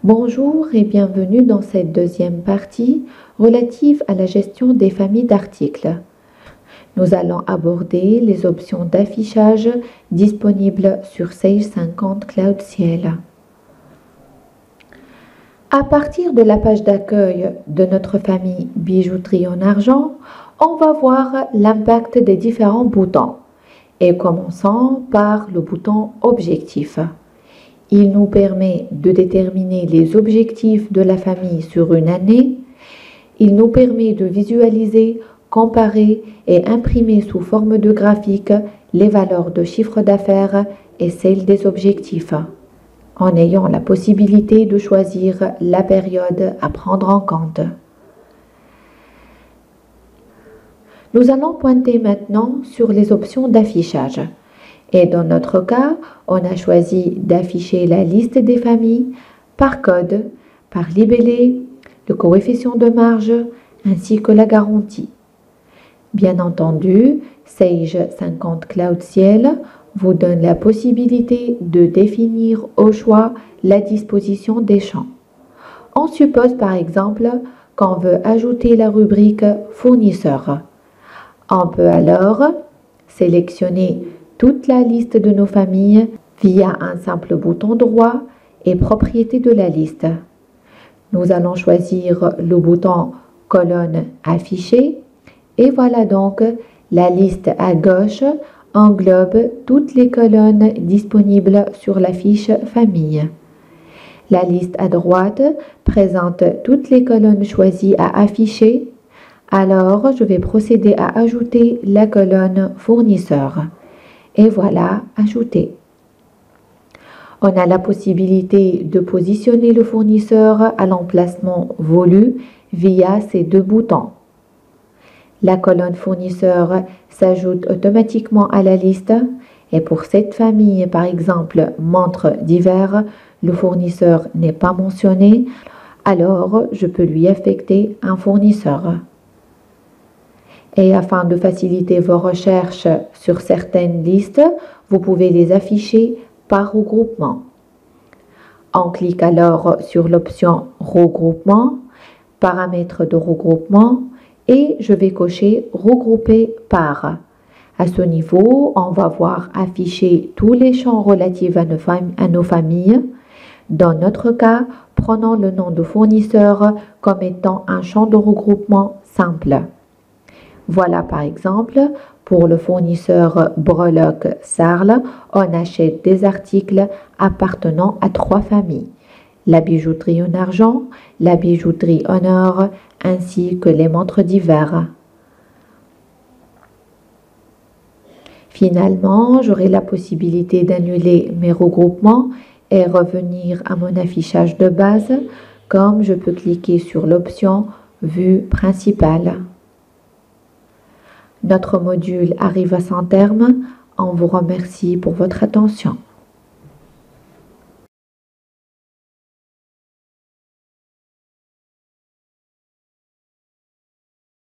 Bonjour et bienvenue dans cette deuxième partie relative à la gestion des familles d'articles. Nous allons aborder les options d'affichage disponibles sur Sage 50 Cloud Ciel. À partir de la page d'accueil de notre famille bijouterie en argent, on va voir l'impact des différents boutons. Et commençons par le bouton objectif. Il nous permet de déterminer les objectifs de la famille sur une année. Il nous permet de visualiser, comparer et imprimer sous forme de graphique les valeurs de chiffre d'affaires et celles des objectifs, en ayant la possibilité de choisir la période à prendre en compte. Nous allons pointer maintenant sur les options d'affichage. Et dans notre cas, on a choisi d'afficher la liste des familles par code, par libellé, le coefficient de marge ainsi que la garantie. Bien entendu, Sage 50 Cloud Ciel vous donne la possibilité de définir au choix la disposition des champs. On suppose par exemple qu'on veut ajouter la rubrique fournisseur. On peut alors sélectionner toute la liste de nos familles via un simple bouton droit et propriété de la liste. Nous allons choisir le bouton colonne affichée et voilà donc la liste à gauche englobe toutes les colonnes disponibles sur la fiche famille. La liste à droite présente toutes les colonnes choisies à afficher. Alors, je vais procéder à ajouter la colonne fournisseur. Et voilà, ajouté. On a la possibilité de positionner le fournisseur à l'emplacement voulu via ces deux boutons. La colonne fournisseur s'ajoute automatiquement à la liste et pour cette famille, par exemple, montres d'hiver, le fournisseur n'est pas mentionné, alors je peux lui affecter un fournisseur. Et afin de faciliter vos recherches sur certaines listes, vous pouvez les afficher par regroupement. On clique alors sur l'option regroupement, paramètres de regroupement et je vais cocher regrouper par. À ce niveau, on va voir afficher tous les champs relatifs à nos familles. Dans notre cas, prenons le nom de fournisseur comme étant un champ de regroupement simple. Voilà par exemple, pour le fournisseur Breloque Sarl, on achète des articles appartenant à 3 familles. La bijouterie en argent, la bijouterie en or, ainsi que les montres d'hiver. Finalement, j'aurai la possibilité d'annuler mes regroupements et revenir à mon affichage de base, comme je peux cliquer sur l'option Vue principale. Notre module arrive à son terme. On vous remercie pour votre attention.